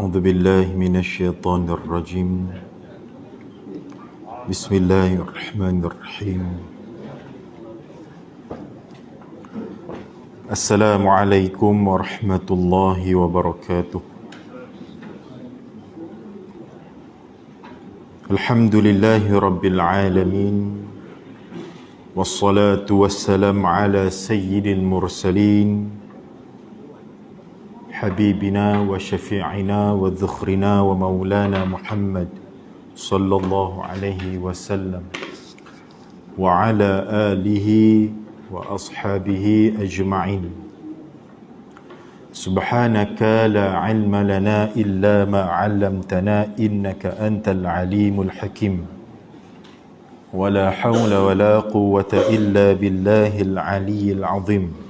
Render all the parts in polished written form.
أعوذ بالله من الشيطان الرجيم. بسم الله الرحمن الرحيم. السلام عليكم ورحمة الله وبركاته. الحمد لله رب العالمين، والصلاة والسلام على سيد المرسلين حبيبنا وشفيعنا وذخرنا ومولانا محمد صلى الله عليه وسلم وعلى آله وأصحابه أجمعين. سبحانك لا علم لنا إلا ما علمتنا إنك أنت العليم الحكيم. ولا حول ولا قوة إلا بالله العلي العظيم.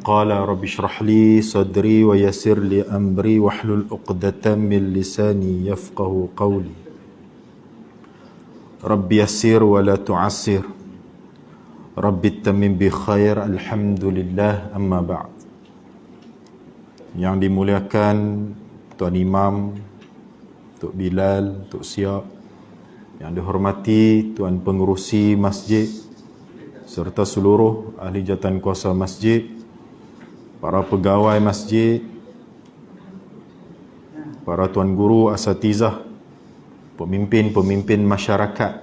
قال رب اشرح لي صدري ويسر لي أمري واحلل عقدة من لساني يفقه قولي. رب يسر ولا تعسر، رب اتمم بخير. Alhamdulillah, amma ba'd. Yang dimuliakan Tuan Imam, Tok Bilal, Tok Siap, yang dihormati Tuan Pengerusi Masjid serta seluruh ahli jawatan kuasa masjid, para pegawai masjid, para tuan guru, asatizah, pemimpin-pemimpin masyarakat,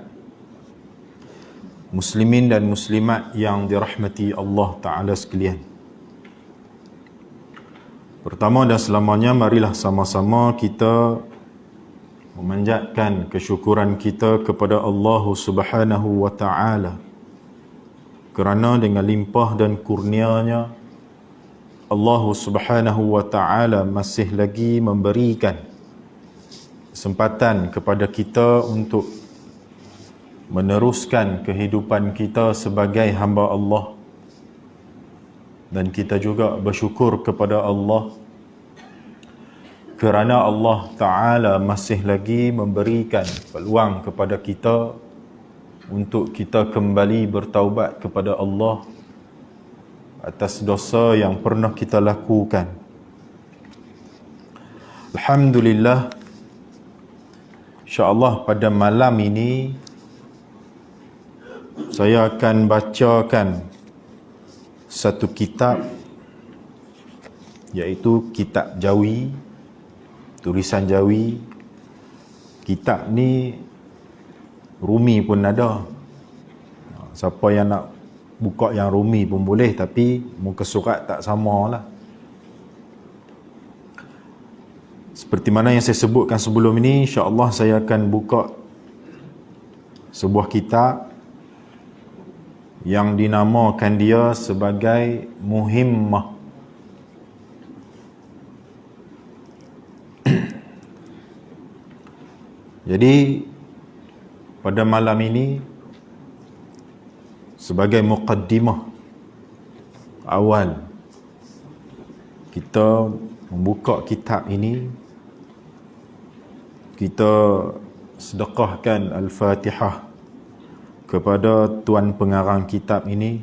muslimin dan muslimat yang dirahmati Allah Ta'ala sekalian. Pertama dan selamanya, marilah sama-sama kita memanjatkan kesyukuran kita kepada Allah Subhanahu wa Ta'ala, kerana dengan limpah dan kurnianya Allah Subhanahu wa Ta'ala masih lagi memberikan kesempatan kepada kita untuk meneruskan kehidupan kita sebagai hamba Allah. Dan kita juga bersyukur kepada Allah kerana Allah Ta'ala masih lagi memberikan peluang kepada kita untuk kita kembali bertaubat kepada Allah atas dosa yang pernah kita lakukan. Alhamdulillah, insya-Allah pada malam ini saya akan bacakan satu kitab, iaitu kitab Jawi, tulisan Jawi. Kitab ni Rumi pun ada. Siapa yang nak buka yang Rumi pun boleh, tapi muka surat tak sama lah. Seperti mana yang saya sebutkan sebelum ini, insya-Allah saya akan buka sebuah kitab yang dinamakan dia sebagai Muhimmah. Jadi pada malam ini, sebagai muqaddimah awal kita membuka kitab ini, kita sedekahkan Al-Fatihah kepada tuan pengarang kitab ini.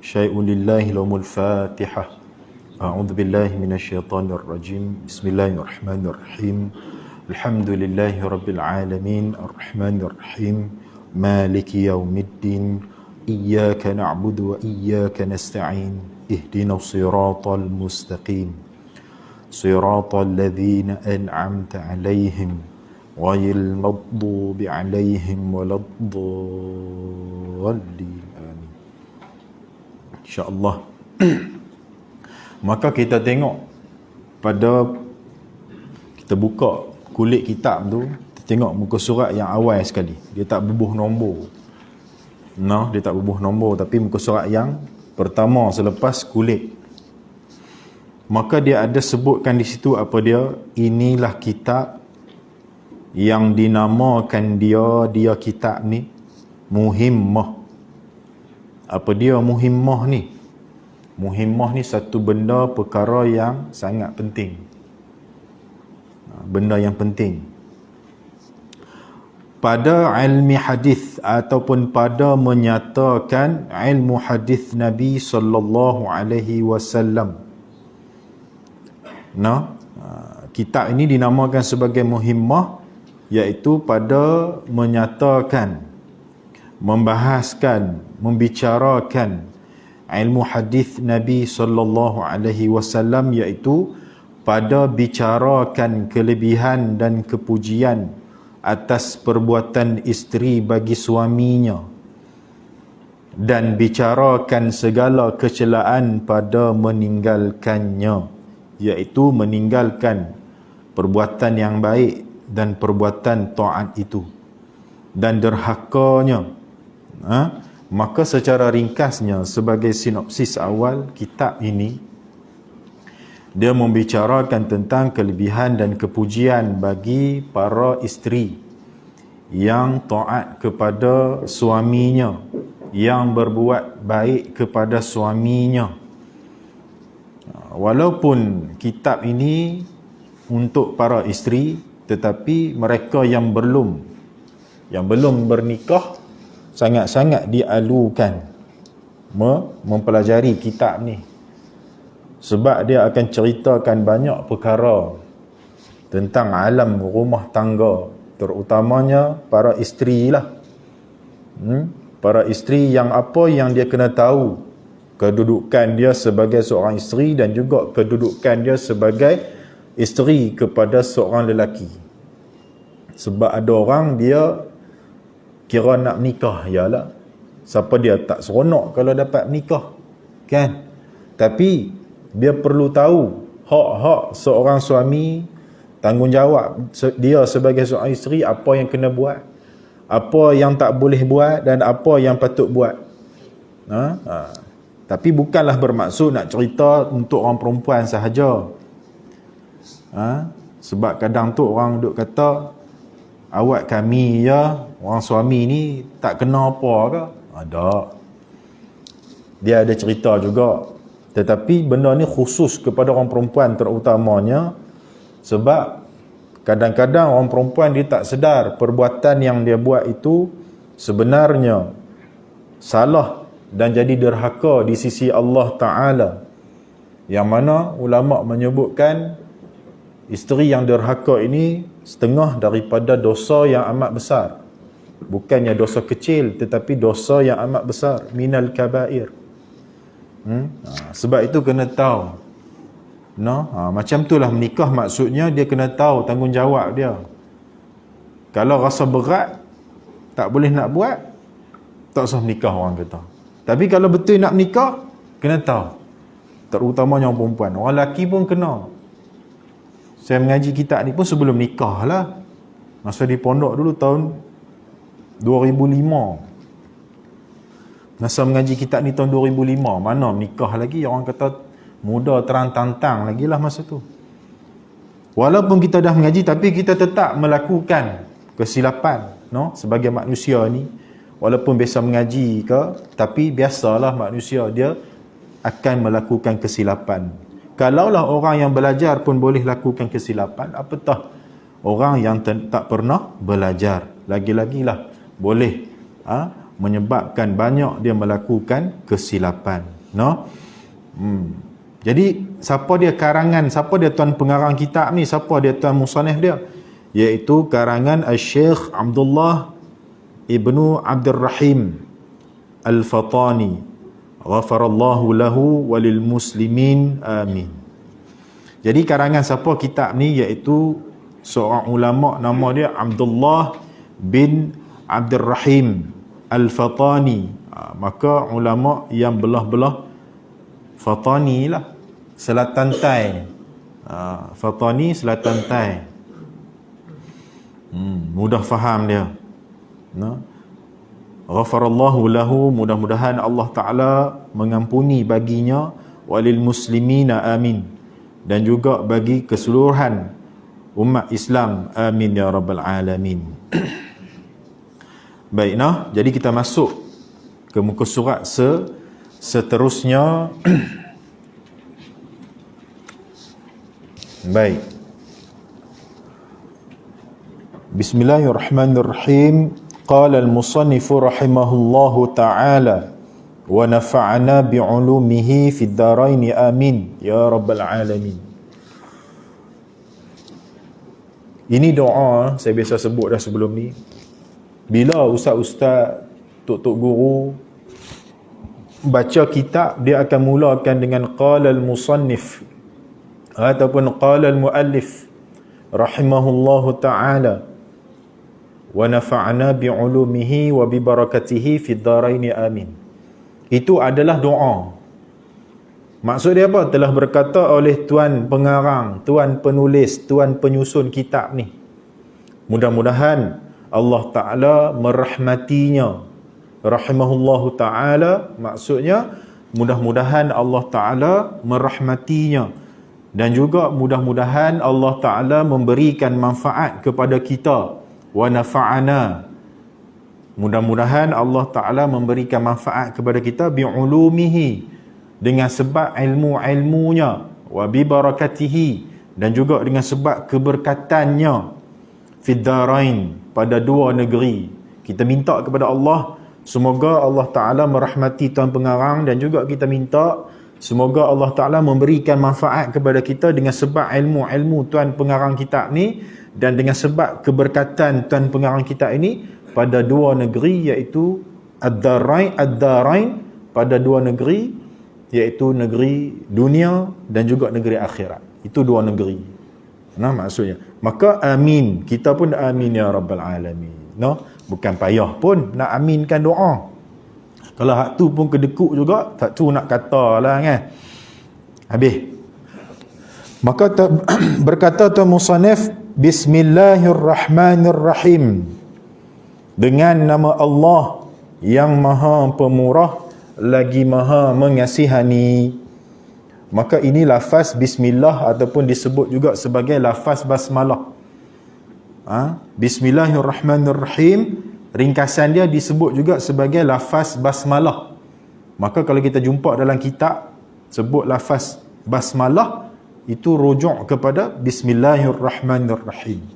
Syai'un lillahi lahumul Fatihah. A'udzu billahi minasyaitonir rajim. Bismillahirrahmanirrahim. Alhamdulillahi rabbil alamin, arrahmanir rahim, maliki yaumiddin, iyyaka na'budu wa iyyaka nasta'in, ihdinas siratal mustaqim, siratal ladzina an'amta 'alaihim ghairil maghdubi 'alaihim waladdallin. Amin. Insya-Allah. Maka kita tengok pada, kita buka kulit kitab tu, kita tengok muka surat yang awal sekali. Dia tak bubuh nombor. Dia tak bubuh nombor, tapi muka surat yang pertama selepas kulit. Maka dia ada sebutkan di situ apa dia? Inilah kitab yang dinamakan dia kitab ni Muhimmah. Apa dia Muhimmah ni? Muhimmah ni satu benda, perkara yang sangat penting. Benda yang penting pada ilmi hadis ataupun pada menyatakan ilmu hadis Nabi sallallahu alaihi wasallam. Kitab ini dinamakan sebagai muhimmah, iaitu pada menyatakan, membahaskan, membicarakan ilmu hadis Nabi sallallahu alaihi wasallam, iaitu pada bicarakan kelebihan dan kepujian atas perbuatan isteri bagi suaminya, dan bicarakan segala kecelaan pada meninggalkannya, iaitu meninggalkan perbuatan yang baik dan perbuatan taat itu, dan derhakanya. Maka secara ringkasnya, sebagai sinopsis awal kitab ini, dia membicarakan tentang kelebihan dan kepujian bagi para isteri yang taat kepada suaminya, yang berbuat baik kepada suaminya. Walaupun kitab ini untuk para isteri, tetapi mereka yang belum bernikah sangat-sangat dialukan mempelajari kitab ni, sebab dia akan ceritakan banyak perkara tentang alam rumah tangga, terutamanya para isteri lah. Para isteri yang apa yang dia kena tahu, kedudukan dia sebagai seorang isteri dan juga kedudukan dia sebagai isteri kepada seorang lelaki. Sebab ada orang dia kira nak menikah, yalah, siapa dia tak seronok kalau dapat menikah, kan? Tapi dia perlu tahu hak-hak seorang suami, tanggungjawab dia sebagai seorang isteri, apa yang kena buat, apa yang tak boleh buat, dan apa yang patut buat. Tapi bukanlah bermaksud nak cerita untuk orang perempuan sahaja. Sebab kadang tu orang duk kata, awak kami ya, orang suami ni tak kena apa ke? Ada. Dia ada cerita juga. Tetapi benda ni khusus kepada orang perempuan terutamanya, sebab kadang-kadang orang perempuan dia tak sedar perbuatan yang dia buat itu sebenarnya salah dan jadi derhaka di sisi Allah Ta'ala. Yang mana ulama' menyebutkan isteri yang derhaka ini setengah daripada dosa yang amat besar. Bukannya dosa kecil, tetapi dosa yang amat besar, minal kabair. Sebab itu kena tahu. Macam itulah menikah, maksudnya dia kena tahu tanggungjawab dia. Kalau rasa berat, tak boleh nak buat, tak usah menikah, orang kata. Tapi kalau betul nak menikah, kena tahu. Terutamanya orang perempuan. Orang lelaki pun kena. Saya mengaji kitab ni pun sebelum nikah lah. Masa di pondok dulu tahun 2005. Masa mengaji kitab ni tahun 2005. Mana menikah lagi, orang kata muda terang tantang lagi lah masa tu. Walaupun kita dah mengaji, tapi kita tetap melakukan kesilapan, sebagai manusia ni. Walaupun biasa mengaji ke, tapi biasalah manusia dia akan melakukan kesilapan. Kalaulah orang yang belajar pun boleh lakukan kesilapan, apatah orang yang tak pernah belajar. Lagi-lagilah boleh menyebabkan banyak dia melakukan kesilapan. Jadi siapa dia karangan, siapa dia tuan pengarang kitab ni, siapa dia tuan musannif dia? Iaitu karangan Al-Syekh Abdullah Ibnu Abdul Rahim Al-Fatani, ghafarallahu lahu walil muslimin, amin. Jadi karangan siapa kitab ni, iaitu seorang ulama, nama dia Abdullah bin Abdul Rahim Al-Fatani. Maka ulama yang belah-belah Fatani lah, selatan Tai. Fatani selatan Tai. Mudah faham dia. Ghafarallahu lahu, mudah-mudahan Allah Ta'ala mengampuni baginya, walil muslimina, amin. Dan juga bagi keseluruhan umat Islam, amin ya rabbal alamin. Baik, jadi kita masuk ke muka surat seterusnya. Baik. Bismillahirrahmanirrahim. Qala al-musannifu rahimahullahu ta'ala wa nafa'ana bi'ulumihi fid darain, amin ya rabbal alamin. Ini doa saya biasa sebut dah sebelum ni. Bila ustaz-ustaz, tok-tok guru baca kitab, dia akan mulakan dengan qala al-musannif ataupun qala al-muallif rahimahullahu ta'ala wa nafa'na bi'ulumihi wa bibarakatihi fid dharain amin. Itu adalah doa. Maksud dia apa? Telah berkata oleh tuan pengarang, tuan penulis, tuan penyusun kitab ni. Mudah-mudahan Allah Ta'ala merahmatinya. Rahimahullahu Ta'ala maksudnya mudah-mudahan Allah Ta'ala merahmatinya. Dan juga mudah-mudahan Allah Ta'ala memberikan manfaat kepada kita. Wa nafa'ana. Mudah-mudahan Allah Ta'ala memberikan manfaat kepada kita bi'ulumihi, dengan sebab ilmu-ilmunya, wa bi barakatihi, dan juga dengan sebab keberkatannya, fid darain, pada dua negeri. Kita minta kepada Allah semoga Allah Ta'ala merahmati tuan pengarang, dan juga kita minta semoga Allah Ta'ala memberikan manfaat kepada kita dengan sebab ilmu-ilmu tuan pengarang kitab ni, dan dengan sebab keberkatan tuan pengarang kitab ini pada dua negeri, iaitu ad-darain, pada dua negeri, iaitu negeri dunia dan juga negeri akhirat. Itu dua negeri. Nah, maksudnya. Maka amin. Kita pun amin ya rabbal alamin. No? Bukan payah pun nak aminkan doa. Kalau hak tu pun kedekut juga, tak tu nak kata lah kan. Habis. Maka berkata tuan musannif, bismillahirrahmanirrahim. Dengan nama Allah yang Maha Pemurah lagi Maha Mengasihani. Maka ini lafaz bismillah ataupun disebut juga sebagai lafaz basmalah. Bismillahirrahmanirrahim, ringkasan dia disebut juga sebagai lafaz basmalah. Maka kalau kita jumpa dalam kitab sebut lafaz basmalah, itu rujuk kepada bismillahirrahmanirrahim.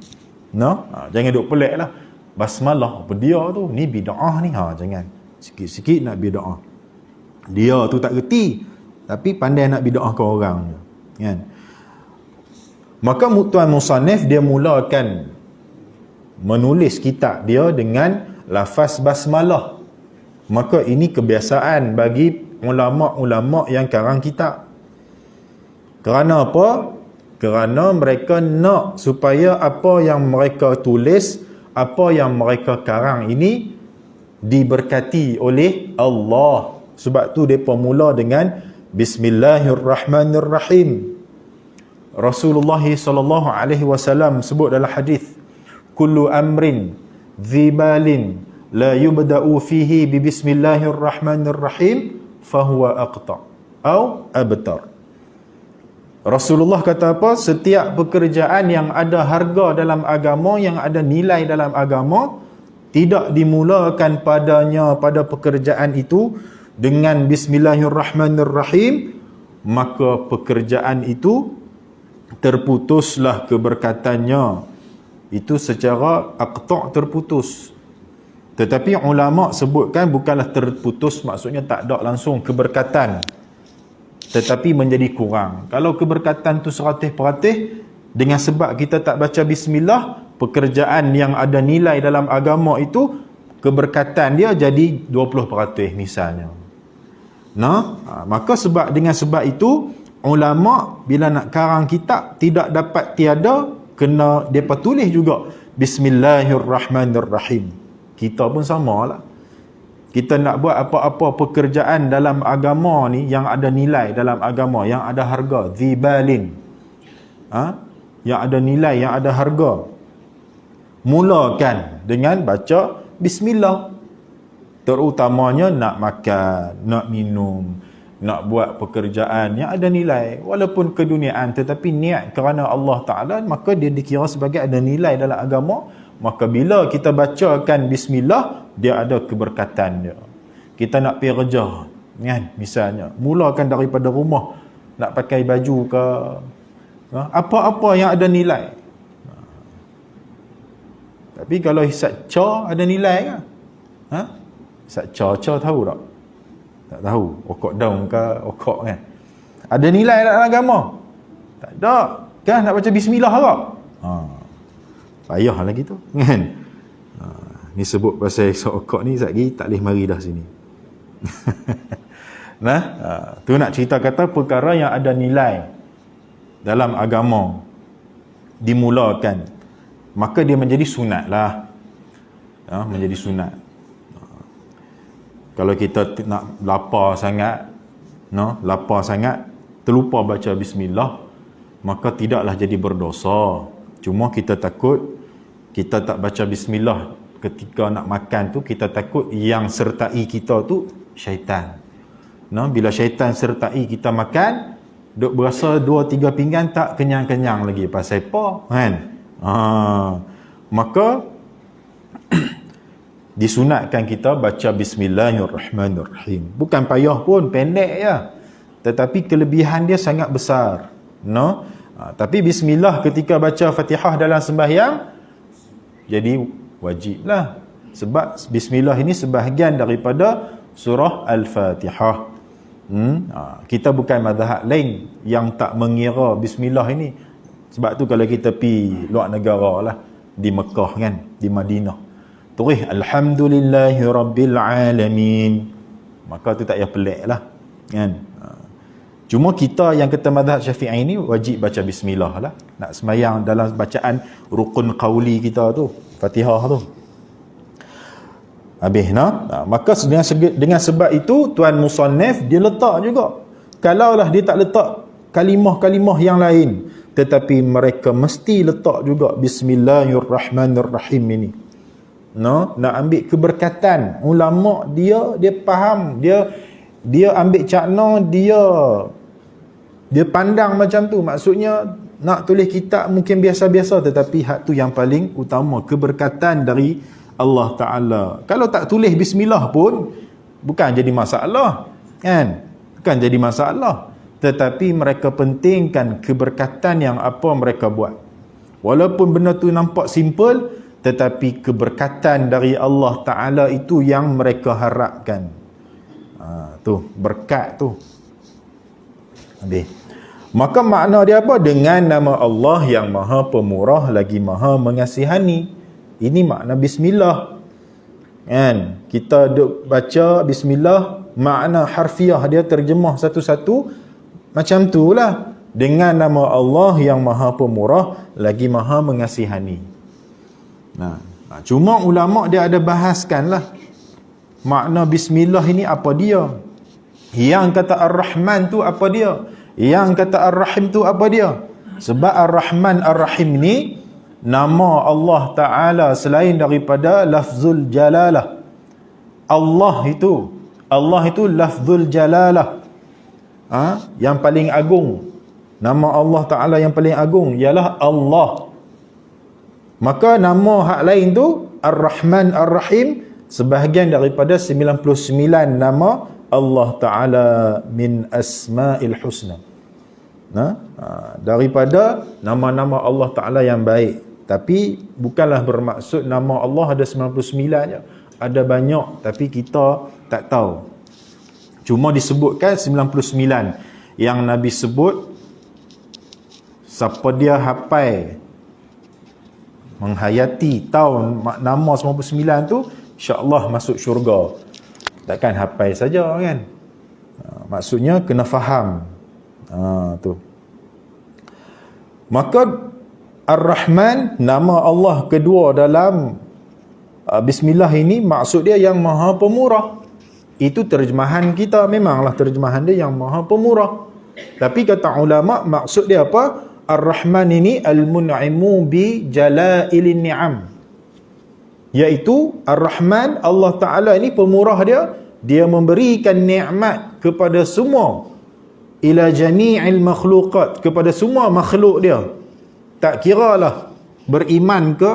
Jangan duk pelik lah. Basmalah apa dia tu? Ni bid'ah ni. Jangan. Sikit-sikit nak bid'ah. Dia tu tak reti, tapi pandai nak bid'ahkan orang kan. Maka tuan musannif dia mulakan menulis kitab dia dengan lafaz basmalah. Maka ini kebiasaan bagi ulama-ulama yang karang kitab. Kerana apa? Kerana mereka nak supaya apa yang mereka tulis, apa yang mereka karang ini diberkati oleh Allah. Sebab tu mereka mula dengan bismillahirrahmanirrahim. Rasulullah sallallahu alaihi wasallam sebut dalam hadis, kullu amrin dhibalin la yubda'u fihi bi bismillahirrahmanirrahim fahuwa aqta atau abtar. Rasulullah kata apa? Setiap pekerjaan yang ada harga dalam agama, yang ada nilai dalam agama, tidak dimulakan padanya, pada pekerjaan itu, dengan bismillahirrahmanirrahim, maka pekerjaan itu terputuslah keberkatannya. Itu secara aqta' terputus. Tetapi ulama sebutkan bukanlah terputus, maksudnya tak ada langsung keberkatan, tetapi menjadi kurang. Kalau keberkatan tu 100%, dengan sebab kita tak baca bismillah, pekerjaan yang ada nilai dalam agama itu, keberkatan dia jadi 20% misalnya. Maka dengan sebab itu, ulama bila nak karang kitab tidak dapat tiada, kena depa tulis juga bismillahirrahmanirrahim. Kita pun samalah. Kita nak buat apa-apa pekerjaan dalam agama ni yang ada nilai dalam agama, yang ada harga, dhibalin, yang ada nilai, yang ada harga, mulakan dengan baca bismillah. Terutamanya nak makan, nak minum, nak buat pekerjaan yang ada nilai, walaupun keduniaan, tetapi niat kerana Allah Ta'ala, maka dia dikira sebagai ada nilai dalam agama. Maka bila kita bacakan bismillah, dia ada keberkatan dia. Kita nak pergi kerja kan, misalnya, mulakan daripada rumah, nak pakai baju ke, apa-apa yang ada nilai. Tapi kalau hisab ca ada nilai ke? Hisab ca tahu tak? Tak tahu. Okok daun ke okok kan? Ada nilai dalam agama? Tak ada. Kan nak baca bismillah ke? Payah lagi tu kan. Ni sebut pasal sokok ni sekejap lagi tak boleh mari dah sini. Nah, tu nak cerita kata perkara yang ada nilai dalam agama dimulakan, maka dia menjadi sunat lah. Menjadi sunat. Kalau kita nak lapar sangat, terlupa baca bismillah, maka tidaklah jadi berdosa. Cuma kita takut kita tak baca bismillah ketika nak makan tu, kita takut yang sertai kita tu syaitan. Bila syaitan sertai kita makan, duk berasa 2-3 pinggan tak kenyang-kenyang lagi. Pasal apa kan? Maka disunatkan kita baca bismillahirrahmanirrahim. Bukan payah pun, pendek je, tetapi kelebihan dia sangat besar. Tapi bismillah ketika baca Fatihah dalam sembahyang jadi wajib lah, sebab bismillah ini sebahagian daripada surah Al-Fatihah. Kita bukan mazhab lain yang tak mengira bismillah ini. Sebab tu kalau kita pergi luar negara lah, di Mekah kan, di Madinah, tulis alhamdulillahi rabbil alamin, maka tu tak payah pelik lah kan. Cuma kita yang kata mazhab Syafi'i ni wajib baca bismillah lah nak semayang dalam bacaan rukun qauli kita tu, Fatihah tu. Habis maka dengan sebab itu tuan musannif dia letak juga, kalaulah dia tak letak kalimah-kalimah yang lain, tetapi mereka mesti letak juga bismillahirrahmanirrahim ini. Nak ambil keberkatan. Ulama dia faham, dia ambil cakna, dia pandang macam tu. Maksudnya nak tulis kitab mungkin biasa-biasa, tetapi hak tu yang paling utama, keberkatan dari Allah Ta'ala. Kalau tak tulis bismillah pun bukan jadi masalah kan, bukan jadi masalah, tetapi mereka pentingkan keberkatan yang apa mereka buat. Walaupun benda tu nampak simple, tetapi keberkatan dari Allah Ta'ala itu yang mereka harapkan. Tu berkat tu. Habis. Maka makna dia apa? Dengan nama Allah yang maha pemurah lagi maha mengasihani. Ini makna bismillah kan. Kita duk baca bismillah, makna harfiah dia terjemah satu-satu macam tu lah. Dengan nama Allah yang maha pemurah lagi maha mengasihani. Cuma ulama dia ada bahaskan lah makna bismillah ini apa dia. Yang kata Ar-Rahman tu apa dia, yang kata Ar-Rahim tu apa dia. Sebab Ar-Rahman Ar-Rahim ni nama Allah Ta'ala selain daripada lafzul jalalah. Allah itu lafzul jalalah, yang paling agung. Nama Allah Ta'ala yang paling agung ialah Allah. Maka nama hak lain tu Ar-Rahman Ar-Rahim sebahagian daripada 99 nama Allah Ta'ala min Asma'il Husna. Daripada nama-nama Allah Ta'ala yang baik. Tapi bukanlah bermaksud nama Allah ada 99 je. Ada banyak tapi kita tak tahu. Cuma disebutkan 99 yang Nabi sebut. Siapa dia hafal, menghayati, tahu nama 99 tu, insya-Allah masuk syurga. Takkan hafal saja kan. Maksudnya kena faham. Tu. Maka Ar-Rahman, nama Allah kedua dalam bismillah ini, maksud dia yang maha pemurah. Itu terjemahan kita, memanglah terjemahan dia yang maha pemurah. Tapi kata ulama, maksud dia apa? Ar-Rahman ini al-mun'imu bi jalailin ni'am. Iaitu Ar-Rahman, Allah Ta'ala ini pemurah dia memberikan nikmat kepada semua, ila jami'il makhluqat, kepada semua makhluk dia. Tak kiralah beriman ke,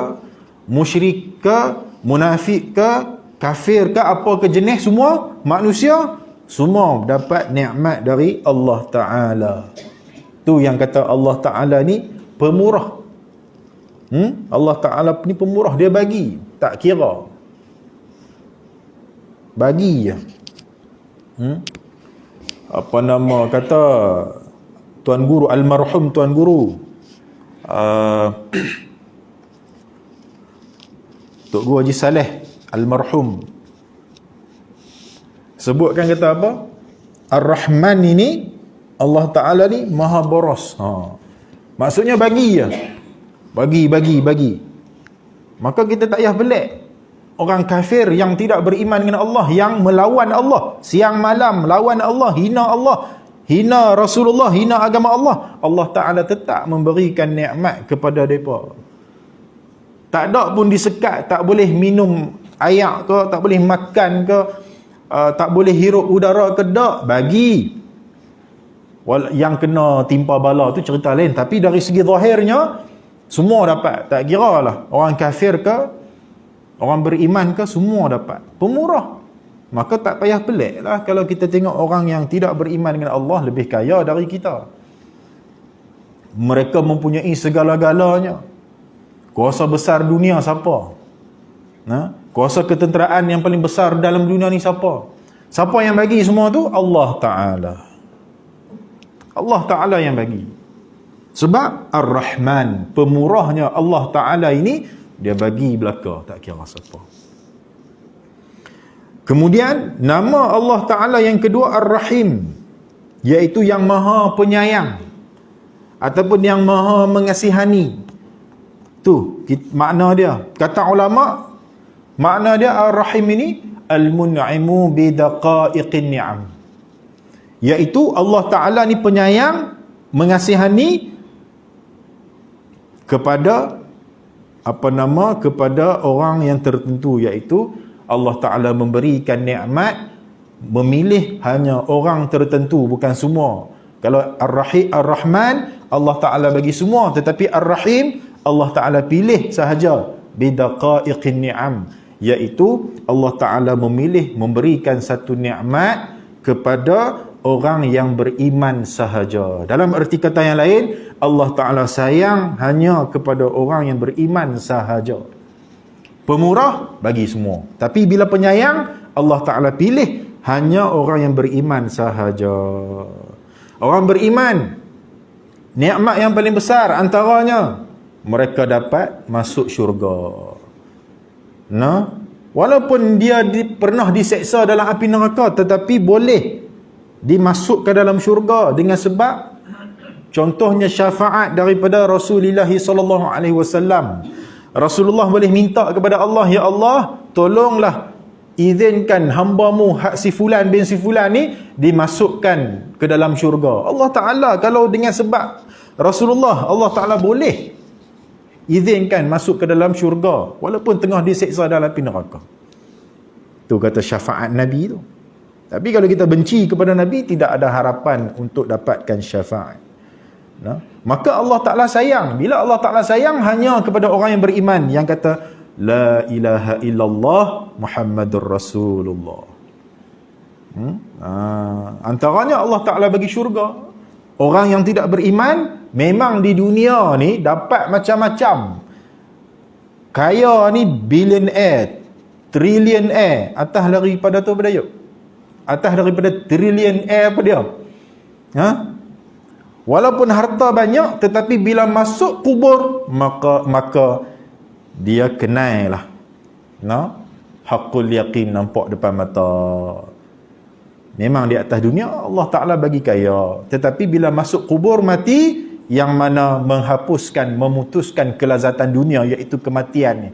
musyrik ke, munafik ke, kafir ke, apa ke jenis, semua manusia semua dapat nikmat dari Allah Ta'ala. Tu yang kata Allah Ta'ala ni pemurah. Allah Ta'ala ni pemurah, dia bagi, tak kira, bagi je. Apa nama kata tuan guru almarhum, tuan guru Tok Guru Haji Saleh almarhum sebutkan kata apa? Ar-Rahman ini, Allah Ta'ala ni maha boros. Maksudnya bagi je. Bagi. Maka kita tak payah pelik orang kafir yang tidak beriman dengan Allah, yang melawan Allah siang malam, melawan Allah, hina Rasulullah, hina agama Allah, Allah Ta'ala tetap memberikan nikmat kepada mereka. Tak ada pun disekat, tak boleh minum air ke, tak boleh makan ke, tak boleh hirup udara ke, tak bagi. Yang kena timpa bala tu cerita lain, tapi dari segi zahirnya semua dapat. Tak kira lah orang kafir ke, orang beriman ke, semua dapat. Pemurah. Maka tak payah pelik lah kalau kita tengok orang yang tidak beriman dengan Allah lebih kaya dari kita. Mereka mempunyai segala-galanya. Kuasa besar dunia siapa? Kuasa ketenteraan yang paling besar dalam dunia ni siapa? Siapa yang bagi semua tu? Allah Ta'ala. Allah Ta'ala yang bagi. Sebab Ar-Rahman, pemurahnya Allah Ta'ala ini, dia bagi belaka, tak kira siapa. Kemudian nama Allah Ta'ala yang kedua Ar-Rahim, iaitu yang maha penyayang ataupun yang maha mengasihani. Tu makna dia. Kata ulama, makna dia Ar-Rahim ini Al-Mun'imu bidaqa'iqin ni'am, iaitu Allah Ta'ala ni penyayang, mengasihani kepada kepada orang yang tertentu, iaitu Allah Ta'ala memberikan nikmat, memilih hanya orang tertentu, bukan semua. Kalau Ar-Rahman, Allah Ta'ala bagi semua, tetapi Ar-Rahim, Allah Ta'ala pilih sahaja bidaqa'iqin ni'am, iaitu Allah Ta'ala memilih memberikan satu nikmat kepada orang yang beriman sahaja. Dalam erti kata yang lain, Allah Ta'ala sayang hanya kepada orang yang beriman sahaja. Pemurah bagi semua, tapi bila penyayang, Allah Ta'ala pilih hanya orang yang beriman sahaja. Orang beriman, nikmat yang paling besar antaranya, mereka dapat masuk syurga. Walaupun dia pernah diseksa dalam api neraka, tetapi boleh dimasukkan dalam syurga dengan sebab contohnya syafaat daripada Rasulullah sallallahu alaihi wasallam. Rasulullah boleh minta kepada Allah, ya Allah, tolonglah izinkan hamba-Mu hak si fulan bin si fulan ni dimasukkan ke dalam syurga. Allah Ta'ala kalau dengan sebab Rasulullah, Allah Ta'ala boleh izinkan masuk ke dalam syurga walaupun tengah diseksa dalam api neraka. Tu kata syafaat Nabi tu. Tapi kalau kita benci kepada Nabi, tidak ada harapan untuk dapatkan syafaat. Maka Allah Ta'ala sayang. Bila Allah Ta'ala sayang, hanya kepada orang yang beriman, yang kata La ilaha illallah Muhammadur Rasulullah. Antaranya Allah Ta'ala bagi syurga. Orang yang tidak beriman, memang di dunia ni dapat macam-macam. Kaya ni billionaire, trillionaire, atas daripada tu apa dia? Atas daripada trillionaire apa dia? Walaupun harta banyak, tetapi bila masuk kubur, maka dia kenailah haqqul yaqin, nampak depan mata. Memang di atas dunia Allah Ta'ala bagi kaya, tetapi bila masuk kubur, mati, yang mana menghapuskan, memutuskan kelazatan dunia, iaitu kematian ni,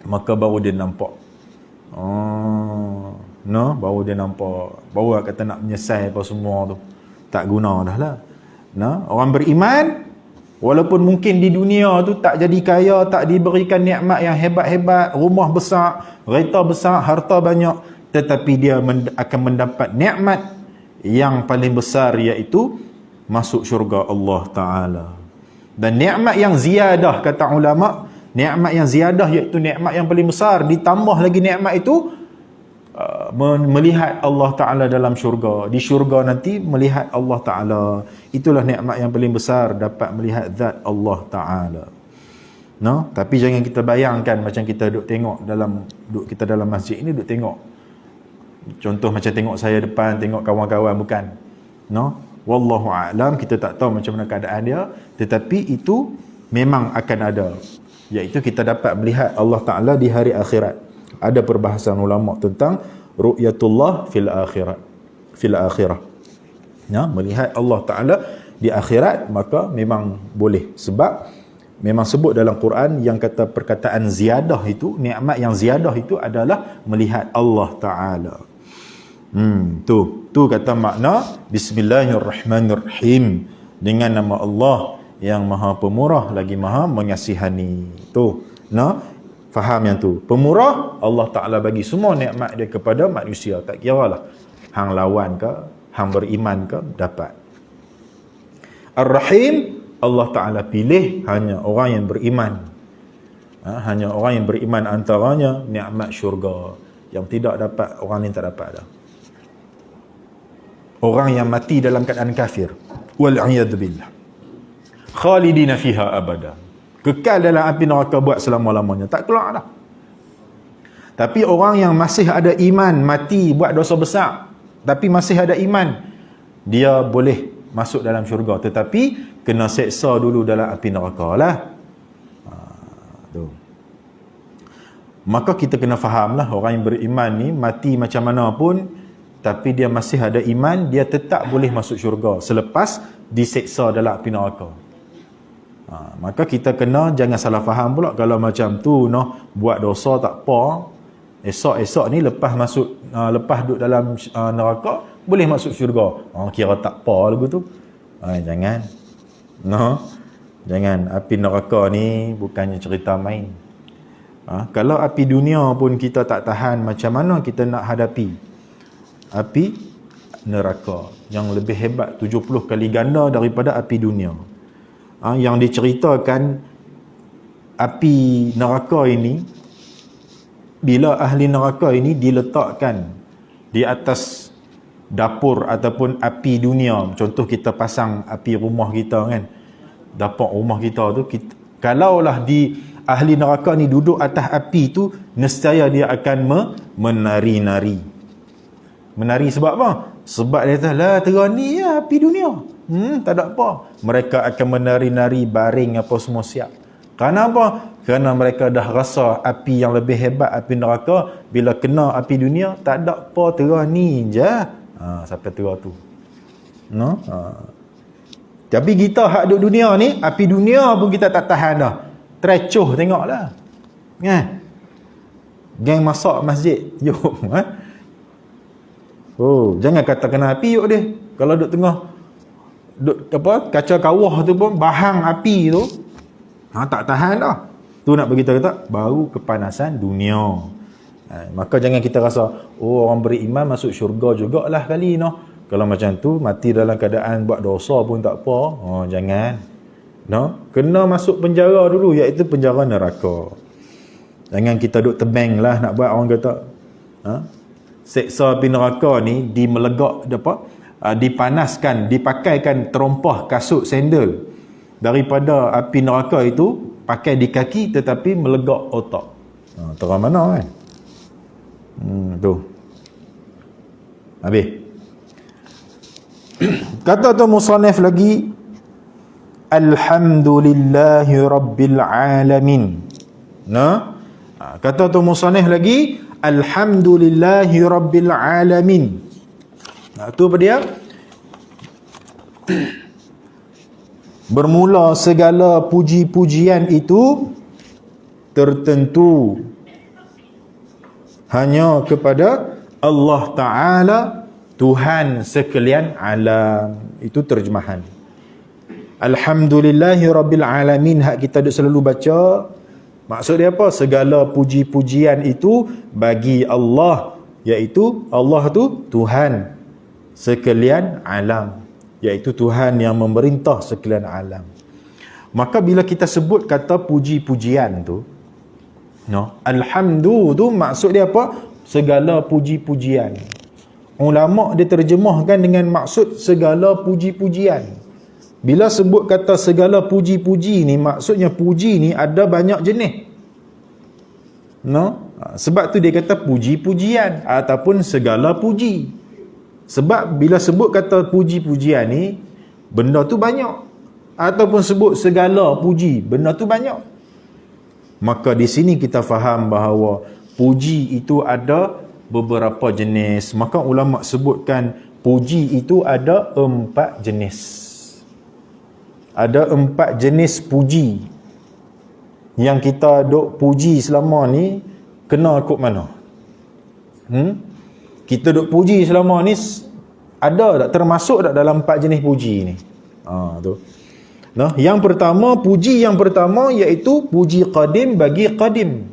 maka baru dia nampak. Baru dia nampak, baru kata nak menyesal apa semua tu, tak guna dah lah. Orang beriman, walaupun mungkin di dunia tu tak jadi kaya, tak diberikan nikmat yang hebat-hebat, rumah besar, kereta besar, harta banyak, tetapi dia akan mendapat nikmat yang paling besar, iaitu masuk syurga Allah Ta'ala. Dan nikmat yang ziyadah, kata ulama, nikmat yang ziyadah iaitu nikmat yang paling besar, ditambah lagi nikmat itu melihat Allah Ta'ala dalam syurga. Di syurga nanti melihat Allah Ta'ala. Itulah nikmat yang paling besar, dapat melihat zat Allah Ta'ala. Tapi jangan kita bayangkan macam kita duduk tengok kita dalam masjid ini, duduk tengok. Contoh macam tengok saya depan, tengok kawan-kawan, bukan. Wallahu a'lam, kita tak tahu macam mana keadaan dia, tetapi itu memang akan ada. iaitu kita dapat melihat Allah Ta'ala di hari akhirat. Ada perbahasan ulama tentang ru'yatullah fil akhirah. Ya, melihat Allah Ta'ala di akhirat, maka memang boleh. Sebab memang sebut dalam Quran yang kata perkataan ziyadah itu, nikmat yang ziyadah itu adalah melihat Allah Ta'ala. Tu kata makna Bismillahirrahmanirrahim, dengan nama Allah yang maha pemurah lagi maha mengasihani. Faham yang tu. Pemurah, Allah Ta'ala bagi semua nikmat dia kepada manusia. Tak kiralah hang lawan ke, hang beriman ke, dapat. Ar-Rahim, Allah Ta'ala pilih hanya orang yang beriman. Hanya orang yang beriman antaranya nikmat syurga. Yang tidak dapat, orang lain tak dapat dah. Orang yang mati dalam keadaan kafir, wal'iyadu billah, khalidina fiha abada, kekal dalam api neraka buat selama-lamanya, tak keluar dah. Tapi orang yang masih ada iman, mati buat dosa besar tapi masih ada iman, dia boleh masuk dalam syurga, tetapi kena seksa dulu dalam api neraka lah. Maka kita kena faham lah, orang yang beriman ni mati macam mana pun, tapi dia masih ada iman, dia tetap boleh masuk syurga selepas diseksa dalam api neraka. Maka kita kena jangan salah faham pula, kalau macam tu buat dosa tak apa, esok ni lepas duduk dalam neraka boleh masuk syurga, kira tak apa lagu tu. Jangan. Jangan. Api neraka ni bukannya cerita main. Kalau api dunia pun kita tak tahan, macam mana kita nak hadapi api neraka yang lebih hebat 70 kali ganda daripada api dunia? Yang diceritakan api neraka ini, bila ahli neraka ini diletakkan di atas dapur ataupun api dunia, contoh kita pasang api rumah kita kan, dapur rumah kita tu, kalaulah di ahli neraka ni duduk atas api tu, nescaya dia akan menari-nari. Menari sebab apa? Sebab dia kata, lah terani ya api dunia, tak ada apa. Mereka akan menari-nari, baring apa semua siap. Kerana apa? Kerana mereka dah rasa api yang lebih hebat, api neraka, bila kena api dunia, tak ada apa, terani je. Sampai terang tu. Tapi kita hak duduk dunia ni, api dunia pun kita tak tahan dah. Trecoh tengoklah. Geng masak masjid, jom. Jangan kata kena api yuk dia. Kalau duduk tengah kaca kawah tu pun bahang api tu, tak tahan dah. Tu nak bagi kita kata baru kepanasan dunia. Maka jangan kita rasa orang beriman masuk syurga jugalah kali Kalau macam tu mati dalam keadaan buat dosa pun tak apa. Jangan. Kena masuk penjara dulu, iaitu penjara neraka. Jangan kita duduk tebeng lah nak buat orang kata seksa api neraka ni dipanaskan, dipakaikan terompah kasut sandal daripada api neraka itu, pakai di kaki tetapi melegak otak. Terang mana kan? Tu habis. Kata tu musannif lagi, alhamdulillahi rabbil alamin. Kata tu musannif lagi, alhamdulillahi rabbil alamin. Tu apa dia? Bermula segala puji-pujian itu tertentu hanya kepada Allah Ta'ala, Tuhan sekalian alam. Itu terjemahan. Alhamdulillahi rabbil alamin, hak kita selalu baca, maksud dia apa? Segala puji-pujian itu bagi Allah, iaitu Allah tu Tuhan sekalian alam, iaitu Tuhan yang memerintah sekalian alam. Maka bila kita sebut kata puji-pujian tu, alhamdu tu maksud dia apa? Segala puji-pujian. Ulama dia terjemahkan dengan maksud segala puji-pujian. Bila sebut kata segala puji-puji ni, maksudnya puji ni ada banyak jenis. Sebab tu dia kata puji-pujian ataupun segala puji. Sebab bila sebut kata puji-pujian ni, benda tu banyak. Ataupun sebut segala puji, benda tu banyak. Maka di sini kita faham bahawa puji itu ada beberapa jenis. Maka ulama sebutkan puji itu ada 4 jenis. Ada 4 jenis puji yang kita duk puji selama ni. Kena ikut mana? Kita duk puji selama ni ada tak, termasuk tak dalam 4 jenis puji ni? Tu. Nah, yang pertama, puji yang pertama iaitu puji qadim bagi qadim.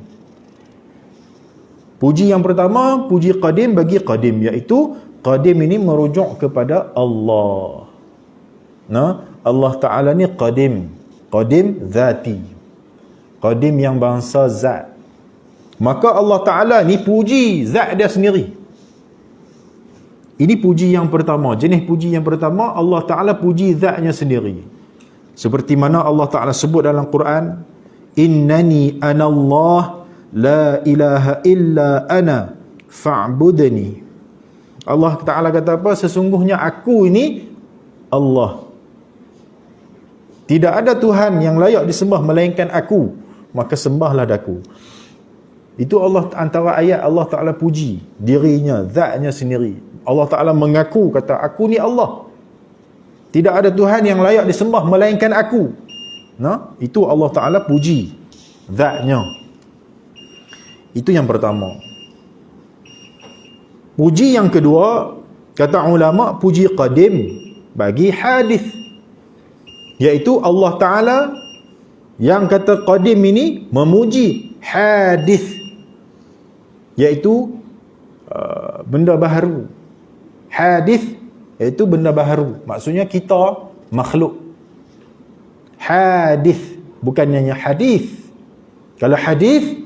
Puji yang pertama, puji qadim bagi qadim, iaitu qadim ini merujuk kepada Allah. Nah, Allah Ta'ala ni qadim. Qadim zati. Qadim yang bangsa zat. Maka Allah Ta'ala ni puji zat dia sendiri. Ini puji yang pertama. Jenis puji yang pertama, Allah Ta'ala puji zatnya sendiri. Seperti mana Allah Ta'ala sebut dalam Quran, Innani anallah la ilaha illa ana fa'budni. Allah Ta'ala kata apa? Sesungguhnya aku ini Allah. Tidak ada Tuhan yang layak disembah melainkan aku. Maka sembahlah aku. Itu Allah, antara ayat Allah Ta'ala puji dirinya, zatnya sendiri. Allah Ta'ala mengaku, kata aku ni Allah. Tidak ada Tuhan yang layak disembah melainkan aku. Nah, itu Allah Ta'ala puji zatnya. Itu yang pertama. Puji yang kedua, kata ulama, puji qadim bagi hadis, iaitu Allah Ta'ala yang kata qadim ini memuji hadis, iaitu benda baharu. Hadis iaitu benda baharu. Maksudnya kita makhluk. Hadis bukannya hadis. Kalau hadis,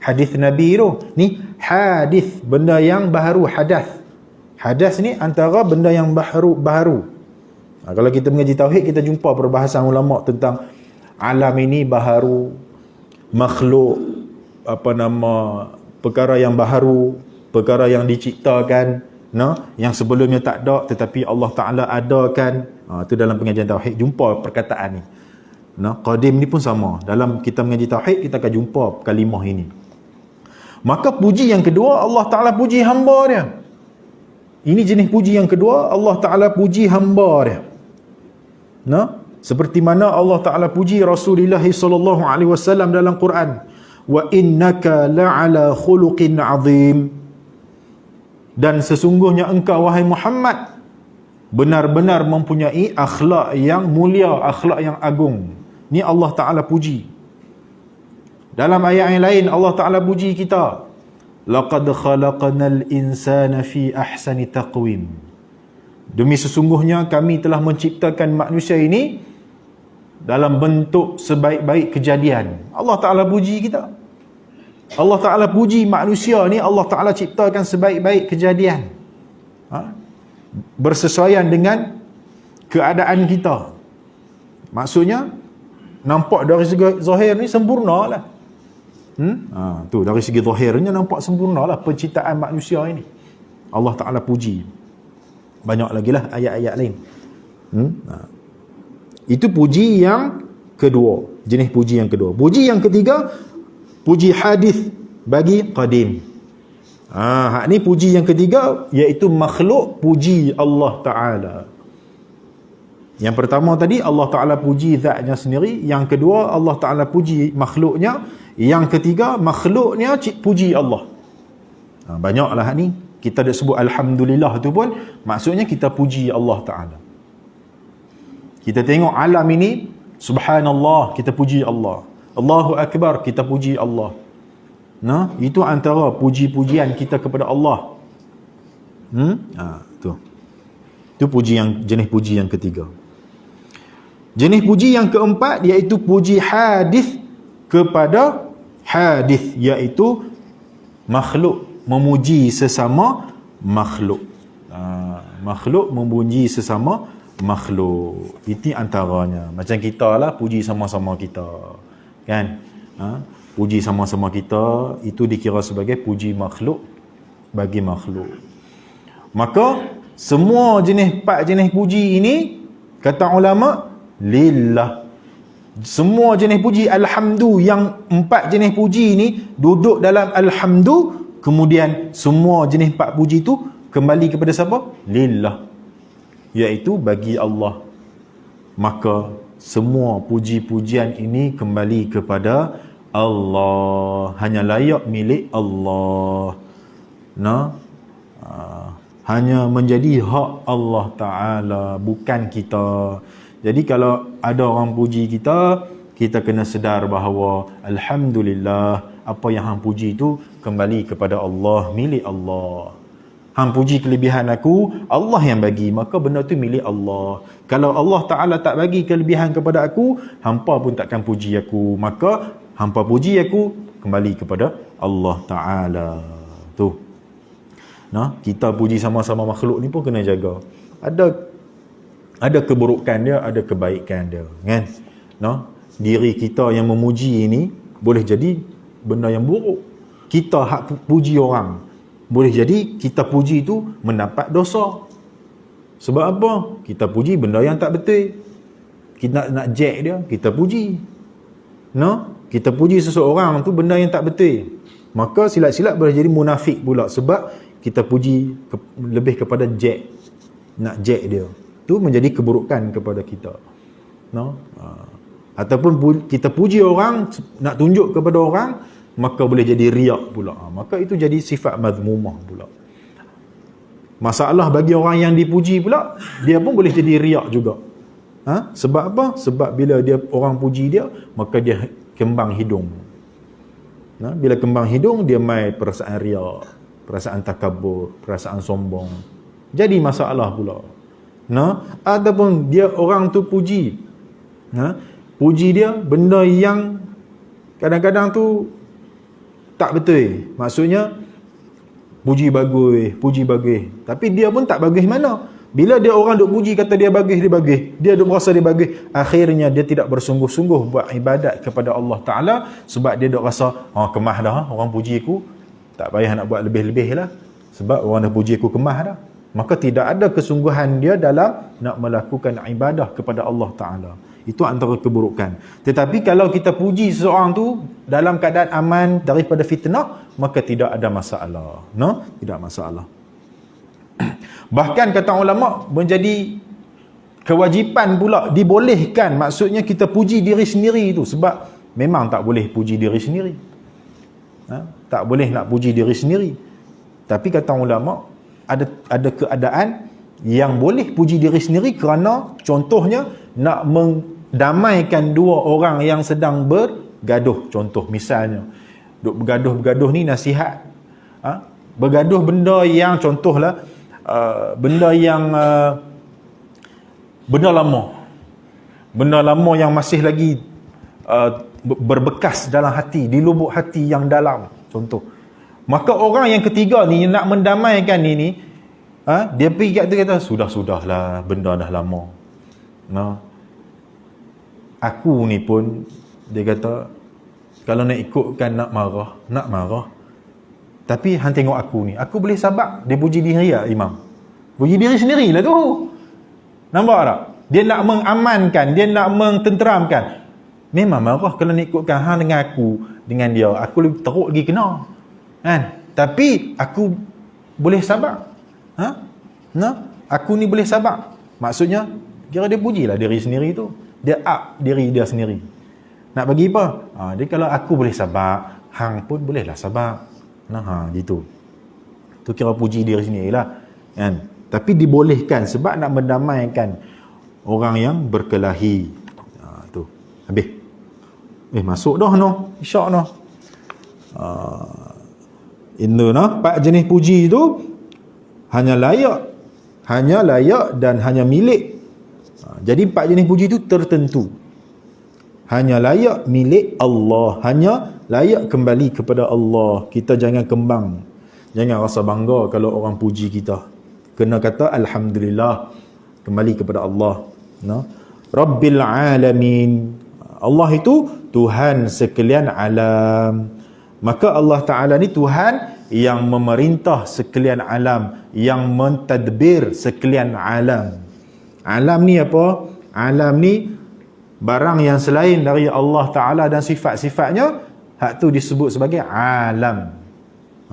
hadis Nabi tu. Ni hadis, benda yang baharu, hadas. Hadas ni antara benda yang baharu. Kalau kita mengaji tauhid, kita jumpa perbahasan ulama tentang alam ini baharu, makhluk, perkara yang baharu, perkara yang diciptakan, yang sebelumnya tak ada tetapi Allah Ta'ala adakan. Itu dalam pengajian tauhid jumpa perkataan ni. Qadim ni pun sama. Dalam kita mengaji tauhid, kita akan jumpa kalimah ini. Maka puji yang kedua, Allah Ta'ala puji hamba dia. Ini jenis puji yang kedua, Allah Ta'ala puji hamba dia. Seperti mana Allah Ta'ala puji Rasulullah sallallahu alaihi wasallam dalam Quran, wa innaka la'ala khuluqin azim. Dan sesungguhnya engkau wahai Muhammad benar-benar mempunyai akhlak yang mulia, akhlak yang agung. Ni Allah Ta'ala puji. Dalam ayat yang lain Allah Ta'ala puji kita, laqad khalaqnal insana fi ahsani taqwim. Demi sesungguhnya kami telah menciptakan manusia ini dalam bentuk sebaik-baik kejadian. Allah Ta'ala puji kita. Allah Ta'ala puji manusia ni, Allah Ta'ala ciptakan sebaik-baik kejadian. Bersesuaian dengan keadaan kita. Maksudnya nampak dari segi zahir ni sempurna lah. Tu dari segi zahirnya nampak sempurna lah penciptaan manusia ini. Allah Ta'ala puji. Banyak lagi lah ayat-ayat lain. Itu puji yang kedua. Jenis puji yang kedua. Puji yang ketiga, puji hadis bagi qadim. Hak ni puji yang ketiga, iaitu makhluk puji Allah Ta'ala. Yang pertama tadi Allah Ta'ala puji zatnya sendiri. Yang kedua Allah Ta'ala puji makhluknya. Yang ketiga makhluknya puji Allah. Banyaklah hak ni. Kita dah sebut Alhamdulillah tu pun maksudnya kita puji Allah Ta'ala. Kita tengok alam ini, Subhanallah, kita puji Allah. Allahu Akbar, kita puji Allah. Itu antara puji-pujian kita kepada Allah. Itu puji yang jenis puji yang ketiga. Jenis puji yang keempat iaitu puji hadis kepada hadis, iaitu makhluk memuji sesama makhluk. Makhluk memuji sesama makhluk. Itu antaranya. Macam kita lah puji sama-sama kita. Kan? Puji sama-sama kita itu dikira sebagai puji makhluk bagi makhluk. Maka semua jenis 4 jenis puji ini kata ulama lillah. Semua jenis puji alhamdu, yang 4 jenis puji ni duduk dalam alhamdu, kemudian semua jenis 4 puji tu kembali kepada siapa? Lillah, iaitu bagi Allah. Maka semua puji-pujian ini kembali kepada Allah, hanya layak milik Allah. Hanya menjadi hak Allah Ta'ala, bukan kita. Jadi kalau ada orang puji kita, kita kena sedar bahawa alhamdulillah, apa yang hang puji itu kembali kepada Allah, milik Allah. Hang puji kelebihan aku, Allah yang bagi, maka benda tu milik Allah. Kalau Allah Ta'ala tak bagi kelebihan kepada aku, hampa pun takkan puji aku, maka hampa puji aku kembali kepada Allah Ta'ala. Tu. Kita puji sama-sama makhluk ni pun kena jaga. Ada keburukan dia, ada kebaikan dia, kan? Diri kita yang memuji ini boleh jadi benda yang buruk. Kita hak puji orang, boleh jadi kita puji itu mendapat dosa. Sebab apa? Kita puji benda yang tak betul. Kita nak jack dia, kita puji. Kita puji seseorang tu benda yang tak betul, maka silap-silap boleh jadi munafik pula, sebab kita puji lebih kepada jack, nak jack dia. Tu menjadi keburukan kepada kita. Ataupun kita puji orang, nak tunjuk kepada orang, maka boleh jadi riak pula. Maka itu jadi sifat mazmumah pula. Masalah bagi orang yang dipuji pula, dia pun boleh jadi riak juga. Sebab apa? Sebab bila dia orang puji dia, maka dia kembang hidung. Bila kembang hidung, dia mai perasaan riak, perasaan takabur, perasaan sombong. Jadi masalah pula. Ataupun dia orang tu puji, puji dia benda yang kadang-kadang tu tak betul. Maksudnya puji bagus, tapi dia pun tak bagus mana. Bila dia orang duk puji kata dia bagus, dia duk merasa dia bagus, akhirnya dia tidak bersungguh-sungguh buat ibadat kepada Allah Ta'ala, sebab dia duk rasa kemah dah orang puji aku, tak payah nak buat lebih-lebih lah, sebab orang dah puji aku kemah dah. Maka tidak ada kesungguhan dia dalam nak melakukan ibadah kepada Allah Ta'ala. Itu antara keburukan. Tetapi kalau kita puji seseorang tu dalam keadaan aman daripada fitnah, maka tidak ada masalah. Tidak masalah. Bahkan kata ulama, menjadi kewajipan pula, dibolehkan. Maksudnya kita puji diri sendiri tu, sebab memang tak boleh puji diri sendiri. Tak boleh nak puji diri sendiri. Tapi kata ulama, ada keadaan yang boleh puji diri sendiri, kerana contohnya nak mendamaikan dua orang yang sedang bergaduh. Contoh misalnya bergaduh ni nasihat, bergaduh benda yang contohlah benda lama yang masih lagi berbekas dalam hati, di lubuk hati yang dalam, contoh. Maka orang yang ketiga ni nak mendamaikan ni, dia pergi kat tu kata, sudahlah, benda dah lama. Aku ni pun, dia kata, kalau nak ikutkan nak marah. Tapi hang tengok aku ni, aku boleh sabar. Dia puji diri lah, Imam. Puji diri sendirilah tu. Nampak tak? Dia nak mengamankan, dia nak mententeramkan. Memang marah kalau nak ikutkan hang dengan aku, dengan dia, aku lebih teruk lagi kena. Tapi aku boleh sabar. Aku ni boleh sabar. Maksudnya kira dia pujilah diri sendiri tu. Dia up diri dia sendiri. Nak bagi apa? Dia kalau aku boleh sabar, hang pun bolehlah sabar. Gitu. Tu kira puji diri sendirilah, kan? Tapi dibolehkan sebab nak mendamaikan orang yang berkelahi. Tu. Habis. Masuk dah Isyak Ini 4 jenis puji itu hanya layak dan hanya milik. Jadi 4 jenis puji itu tertentu. Hanya layak milik Allah, hanya layak kembali kepada Allah. Kita jangan kembang, jangan rasa bangga kalau orang puji kita. Kena kata alhamdulillah, kembali kepada Allah. Rabbil alamin. Allah itu Tuhan sekalian alam. Maka Allah Ta'ala ni Tuhan yang memerintah sekalian alam, yang mentadbir sekalian alam. Alam ni apa? Alam ni Barang yang selain dari Allah Ta'ala dan sifat-sifatnya, hak tu disebut sebagai alam.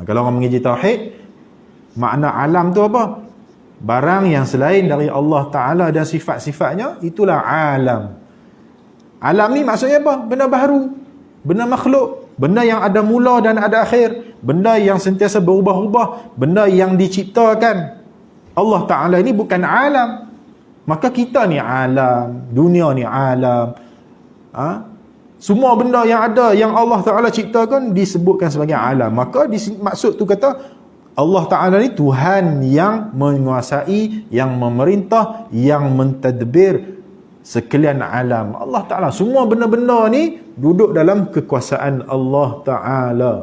Kalau orang mengaji tauhid, makna alam tu apa? Barang yang selain dari Allah Ta'ala dan sifat-sifatnya, itulah alam. Alam ni maksudnya apa? Benda baharu, benda makhluk, benda yang ada mula dan ada akhir, benda yang sentiasa berubah-ubah, benda yang diciptakan. Allah Ta'ala ini bukan alam. Maka kita ni alam, dunia ni alam. Semua benda yang ada, yang Allah Ta'ala ciptakan, disebutkan sebagai alam. Maka maksud tu kata, Allah Ta'ala ni Tuhan yang menguasai, yang memerintah, yang mentadbir sekalian alam. Allah Ta'ala, semua benda-benda ni duduk dalam kekuasaan Allah Ta'ala.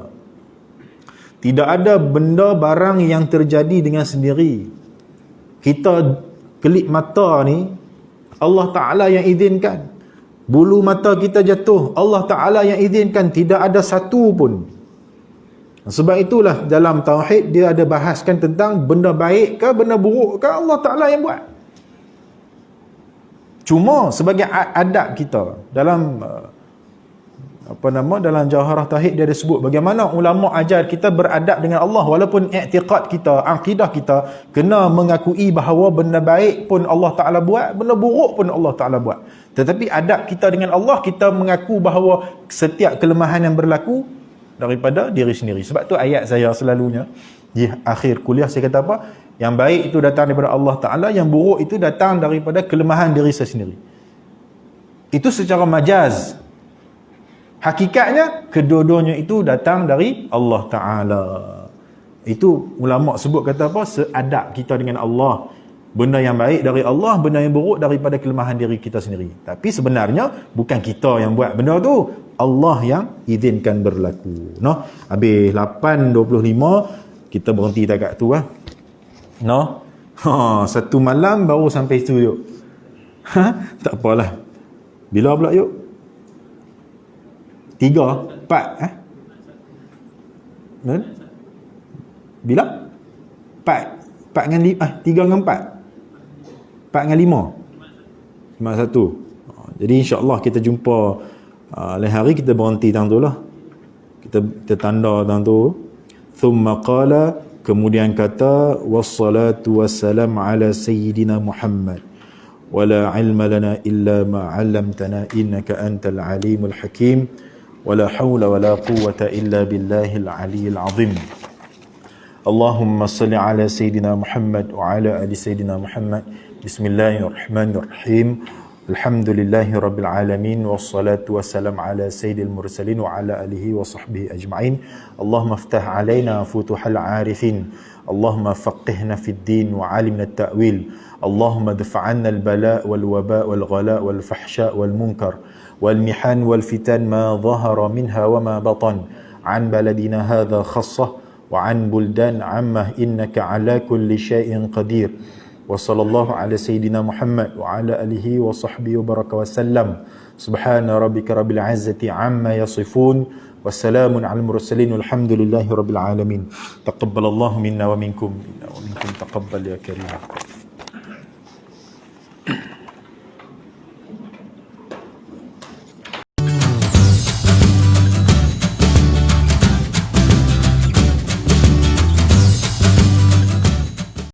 Tidak ada benda barang yang terjadi dengan sendiri. Kita kelip mata ni, Allah Ta'ala yang izinkan. Bulu mata kita jatuh, Allah Ta'ala yang izinkan. Tidak ada satu pun. Sebab itulah dalam tauhid dia ada bahaskan tentang benda baik ke benda buruk ke, Allah Ta'ala yang buat. Cuma sebagai adab kita dalam dalam Jawharah Tauhid dia ada sebut bagaimana ulama ajar kita beradab dengan Allah, walaupun i'tiqad kita, akidah kita kena mengakui bahawa benda baik pun Allah Ta'ala buat, benda buruk pun Allah Ta'ala buat. Tetapi adab kita dengan Allah, kita mengaku bahawa setiap kelemahan yang berlaku daripada diri sendiri. Sebab tu ayat saya selalunya di akhir kuliah saya kata apa? Yang baik itu datang daripada Allah Ta'ala, yang buruk itu datang daripada kelemahan diri saya sendiri. Itu secara majaz. Hakikatnya kedua-duanya itu datang dari Allah Ta'ala. Itu ulama sebut kata apa? Seadab kita dengan Allah. Benda yang baik dari Allah, benda yang buruk daripada kelemahan diri kita sendiri. Tapi sebenarnya bukan kita yang buat benda tu, Allah yang izinkan berlaku. Noh, habis 8.25 kita berhenti dekat tu lah. Noh. Satu malam baru sampai studio. Tak apalah. Bila pula yuk? 3, 4 Bila? 4 dengan 5 3 dengan 4 dengan 5 1. Jadi insya-Allah kita jumpa lain hari. Kita berhenti tang tu lah. Kita tanda tang tu. Thumma qala, kemudian kata, wassalatu wassalam ala sayyidina Muhammad wala ilma lana illa ma 'allamtana innaka antal alimul hakim. ولا حول ولا قوة إلا بالله العلي العظيم. اللهم صل على سيدنا محمد وعلى آل سيدنا محمد. بسم الله الرحمن الرحيم. الحمد لله رب العالمين والصلاة والسلام على سيد المرسلين وعلى آله وصحبه أجمعين. اللهم افتح علينا فتوح العارفين. اللهم فقهنا في الدين وعلمنا التأويل. اللهم ادفع عنا البلاء والوباء والغلاء والفحشاء والمنكر والمحن والفتن ما ظهر منها وما بطن عن بلدنا هذا خاصة وعن بلدان عامة إنك على كل شيء قدير. وصلى الله على سيدنا محمد وعلى آله وصحبه وبارك وسلم. سبحان ربك رب العزة عما يصفون والسلام على المرسلين والحمد لله رب العالمين. تقبل الله منا ومنكم تقبل يا كريم.